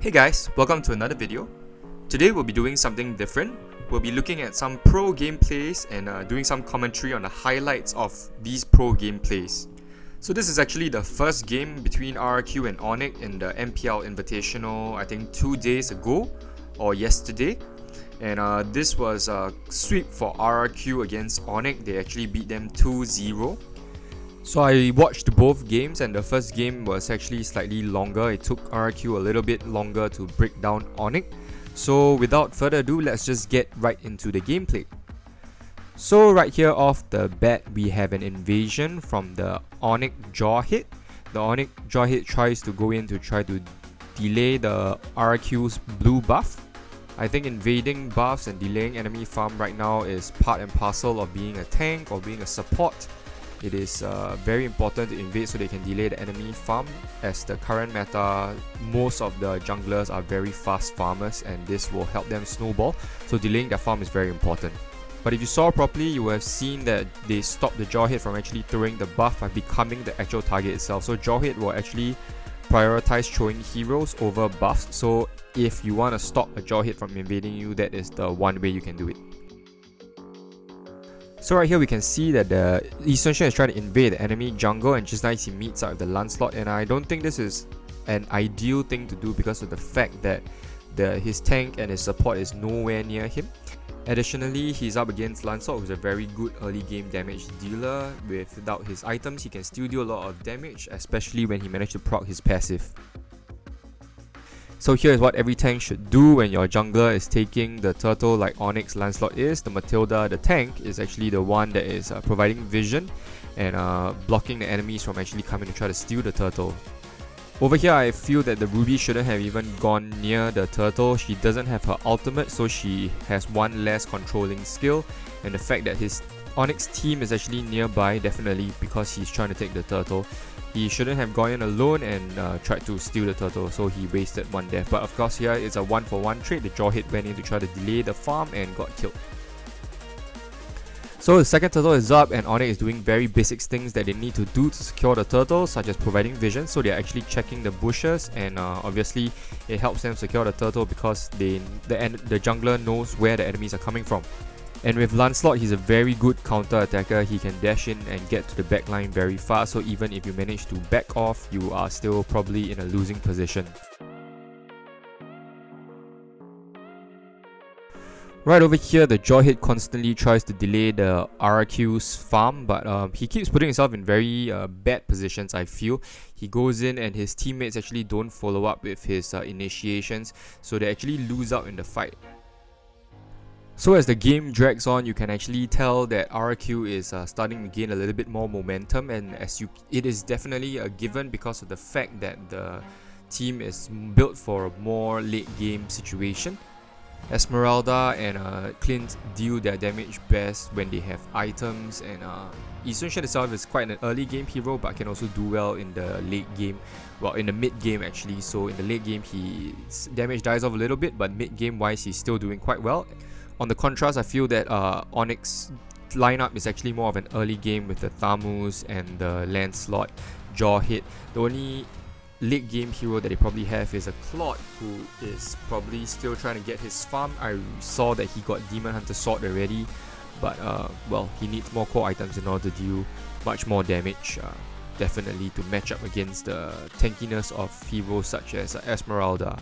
Hey guys, welcome to another video. Today we'll be doing something different. We'll be looking at some pro gameplays and doing some commentary on the highlights of these pro gameplays. So this is actually the first game between RRQ and Onic in the MPL Invitational, I think 2 days ago or yesterday. And this was a sweep for RRQ against Onic. They actually beat them 2-0. So I watched both games, and the first game was actually slightly longer. It took RRQ a little bit longer to break down Onic. So without further ado, let's just get right into the gameplay. So right here off the bat, we have an invasion from the Onic jaw hit. The Onic jaw hit tries to go in to try to delay the RRQ's blue buff. I think invading buffs and delaying enemy farm right now is part and parcel of being a tank or being a support. It is very important to invade so they can delay the enemy farm, as the current meta, most of the junglers are very fast farmers and this will help them snowball, so delaying their farm is very important. But if you saw properly, you will have seen that they stopped the jaw hit from actually throwing the buff by becoming the actual target itself. So jaw hit will actually prioritize throwing heroes over buffs, so if you want to stop a jaw hit from invading you, that is the one way you can do it. So right here we can see that the Essential is trying to invade the enemy jungle, and just nice he meets up with the Lancelot, and I don't think this is an ideal thing to do because of the fact that his tank and his support is nowhere near him. Additionally, he's up against Lancelot, who's a very good early game damage dealer. Without his items, he can still do a lot of damage, especially when he managed to proc his passive. So here is what every tank should do when your jungler is taking the turtle like Onyx Lancelot is. The Matilda, the tank, is actually the one that is providing vision and blocking the enemies from actually coming to try to steal the turtle. Over here, I feel that the Ruby shouldn't have even gone near the turtle. She doesn't have her ultimate, so she has one less controlling skill. And the fact that his Onyx team is actually nearby, definitely because he's trying to take the turtle. He shouldn't have gone in alone and tried to steal the turtle, so he wasted one death. But of course here it's a 1-for-1 trade. The jaw hit went in to try to delay the farm and got killed. So the second turtle is up, and Onic is doing very basic things that they need to do to secure the turtle, such as providing vision. So they're actually checking the bushes, and obviously it helps them secure the turtle because the jungler knows where the enemies are coming from. And with Lancelot, he's a very good counter attacker. He can dash in and get to the backline very fast, so even if you manage to back off, you are still probably in a losing position. Right over here, the jaw hit constantly tries to delay the RRQ's farm, but he keeps putting himself in very bad positions, I feel. He goes in and his teammates actually don't follow up with his initiations, so they actually lose out in the fight. So as the game drags on, you can actually tell that RRQ is starting to gain a little bit more momentum, and it is definitely a given because of the fact that the team is built for a more late game situation. Esmeralda and Clint deal their damage best when they have items, and Essential itself is quite an early game hero but can also do well in the late game, well, in the mid game actually. So in the late game his damage dies off a little bit, but mid game wise he's still doing quite well. On the contrast, I feel that Onyx lineup is actually more of an early game with the Thamus and the Lancelot jaw hit. The only late game hero that they probably have is a Claude, who is probably still trying to get his farm. I saw that he got Demon Hunter Sword already, but well, he needs more core items in order to deal much more damage, definitely to match up against the tankiness of heroes such as Esmeralda.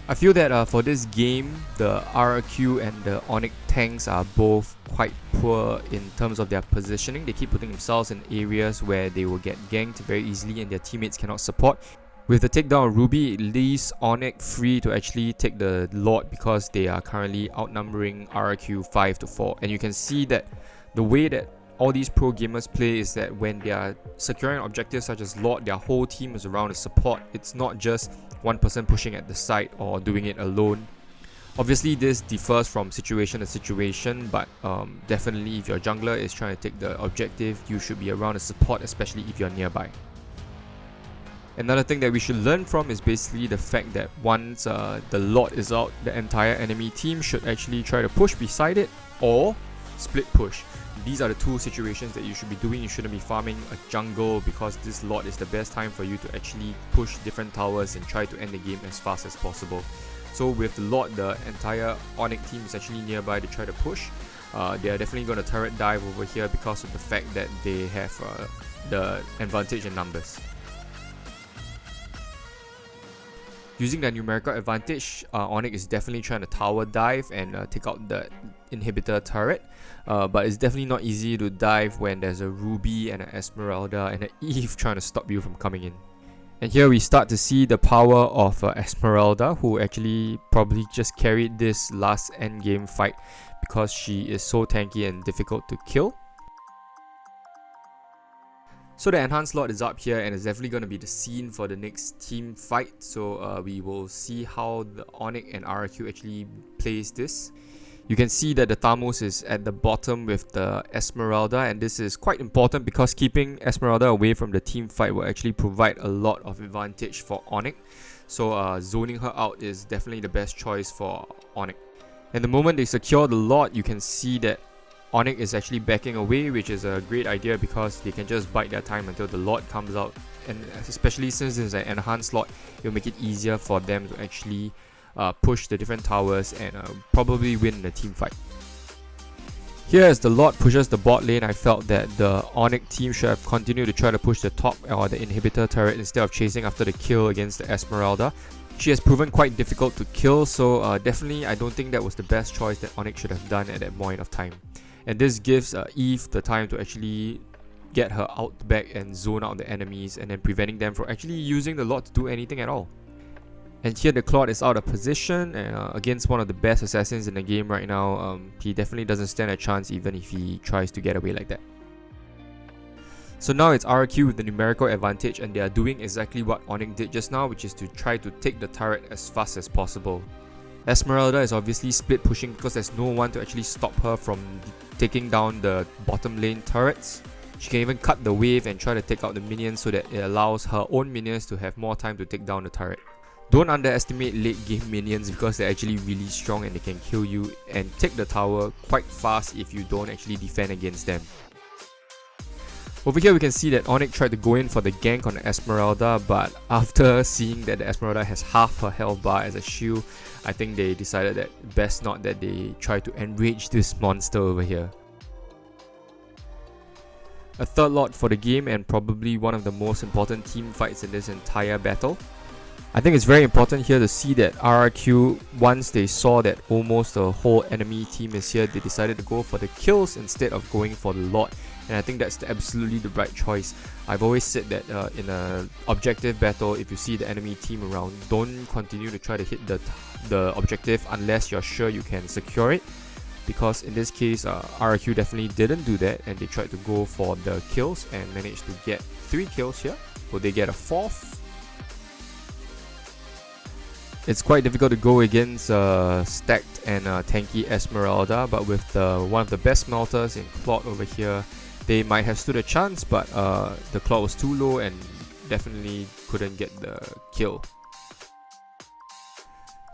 I feel that for this game, the RRQ and the Onic tanks are both quite poor in terms of their positioning. They keep putting themselves in areas where they will get ganked very easily and their teammates cannot support. With the takedown of Ruby, it leaves Onic free to actually take the Lord because they are currently outnumbering RRQ 5-4. And you can see that the way that all these pro gamers play is that when they are securing objectives such as Lord, their whole team is around to support. It's not just one person pushing at the side or doing it alone. Obviously this differs from situation to situation, but definitely if your jungler is trying to take the objective, you should be around to support, especially if you're nearby. Another thing that we should learn from is basically the fact that once the Lord is out, the entire enemy team should actually try to push beside it, or split push. These are the two situations that you should be doing. You shouldn't be farming a jungle, because this lot is the best time for you to actually push different towers and try to end the game as fast as possible. So with the lot, the entire Onic team is actually nearby to try to push. They are definitely going to turret dive over here because of the fact that they have the advantage in numbers. Using that numerical advantage, Onic is definitely trying to tower dive and take out the inhibitor turret. But it's definitely not easy to dive when there's a Ruby and an Esmeralda and an Eve trying to stop you from coming in. And here we start to see the power of Esmeralda, who actually probably just carried this last endgame fight because she is so tanky and difficult to kill. So the enhanced lot is up here and it's definitely going to be the scene for the next team fight. So we will see how the Onic and RRQ actually plays this. You can see that the Thamos is at the bottom with the Esmeralda, and this is quite important because keeping Esmeralda away from the team fight will actually provide a lot of advantage for Onic. So zoning her out is definitely the best choice for Onic. And the moment they secure the lot, you can see that Onic is actually backing away, which is a great idea because they can just bide their time until the lot comes out, and especially since it's an enhanced lot, it'll make it easier for them to actually push the different towers and probably win the team fight. Here as the lot pushes the bot lane, I felt that the Onic team should have continued to try to push the top or the inhibitor turret instead of chasing after the kill against the Esmeralda. She has proven quite difficult to kill, so definitely I don't think that was the best choice that Onic should have done at that point of time. And this gives Eve the time to actually get her out back and zone out the enemies, and then preventing them from actually using the lot to do anything at all. And here the Claude is out of position against one of the best assassins in the game right now. He definitely doesn't stand a chance even if he tries to get away like that. So now it's RRQ with the numerical advantage, and they are doing exactly what Onic did just now, which is to try to take the turret as fast as possible. Esmeralda is obviously split pushing because there's no one to actually stop her from taking down the bottom lane turrets. She can even cut the wave and try to take out the minions so that it allows her own minions to have more time to take down the turret. Don't underestimate late game minions because they're actually really strong and they can kill you and take the tower quite fast if you don't actually defend against them. Over here we can see that Onic tried to go in for the gank on the Esmeralda, but after seeing that the Esmeralda has half her health bar as a shield, I think they decided that best not that they try to enrage this monster over here. A third lot for the game and probably one of the most important team fights in this entire battle. I think it's very important here to see that RRQ, once they saw that almost the whole enemy team is here, they decided to go for the kills instead of going for the lot. And I think that's absolutely the right choice. I've always said that in an objective battle, if you see the enemy team around, don't continue to try to hit the objective unless you're sure you can secure it. Because in this case, RRQ definitely didn't do that, and they tried to go for the kills and managed to get 3 kills here. Will they get a 4th? It's quite difficult to go against stacked and tanky Esmeralda, but with one of the best melters in Claude over here, they might have stood a chance, but the Claude was too low and definitely couldn't get the kill.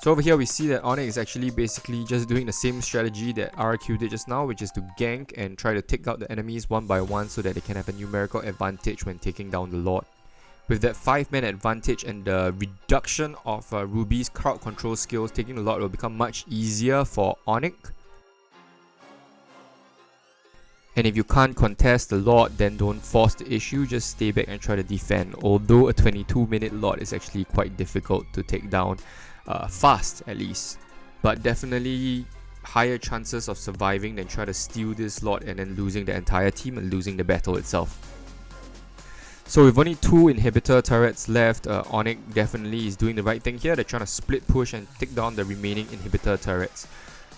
So over here we see that Onic is actually basically just doing the same strategy that RRQ did just now, which is to gank and try to take out the enemies one by one so that they can have a numerical advantage when taking down the Lord. With that 5-man advantage and the reduction of Ruby's crowd control skills, taking the Lord will become much easier for Onic. And if you can't contest the Lord, then don't force the issue, just stay back and try to defend. Although a 22-minute Lord is actually quite difficult to take down, fast at least. But definitely higher chances of surviving than try to steal this Lord and then losing the entire team and losing the battle itself. So with only 2 inhibitor turrets left, Onic definitely is doing the right thing here. They're trying to split push and take down the remaining inhibitor turrets.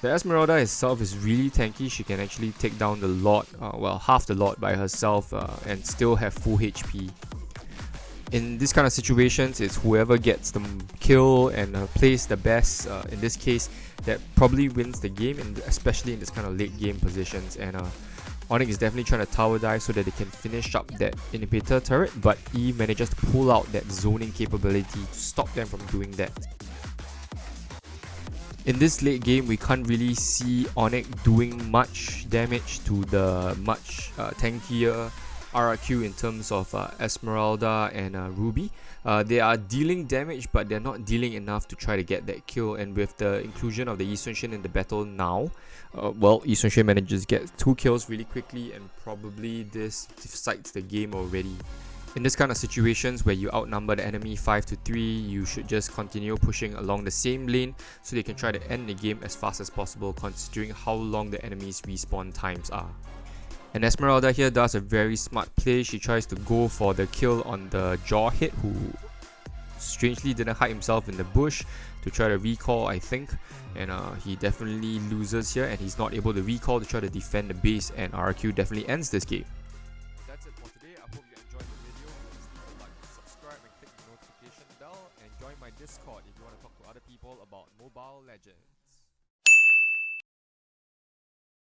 The Esmeralda itself is really tanky. She can actually take down the Lord, well, half the Lord by herself and still have full HP. In this kind of situations, it's whoever gets the kill and plays the best, in this case, that probably wins the game, and especially in this kind of late game positions. And Onic is definitely trying to tower dive so that they can finish up that inhibitor turret, but Eve manages to pull out that zoning capability to stop them from doing that. In this late game, we can't really see Onic doing much damage to the much tankier RRQ in terms of Esmeralda and Ruby. They are dealing damage, but they're not dealing enough to try to get that kill. And with the inclusion of the Yi Sun Shin in the battle now, well, Yi Sun Shin manages to get 2 kills really quickly, and probably this decides the game already. In this kind of situations where you outnumber the enemy 5 to 3, you should just continue pushing along the same lane so they can try to end the game as fast as possible, considering how long the enemy's respawn times are. And Esmeralda here does a very smart play. She tries to go for the kill on the jaw hit, who strangely didn't hide himself in the bush to try to recall, I think. And he definitely loses here, and he's not able to recall to try to defend the base, and RRQ definitely ends this game. That's it for today. I hope you enjoyed the video. Please leave a like, subscribe, and click the notification bell, and join my Discord if you want to talk to other people about Mobile Legends.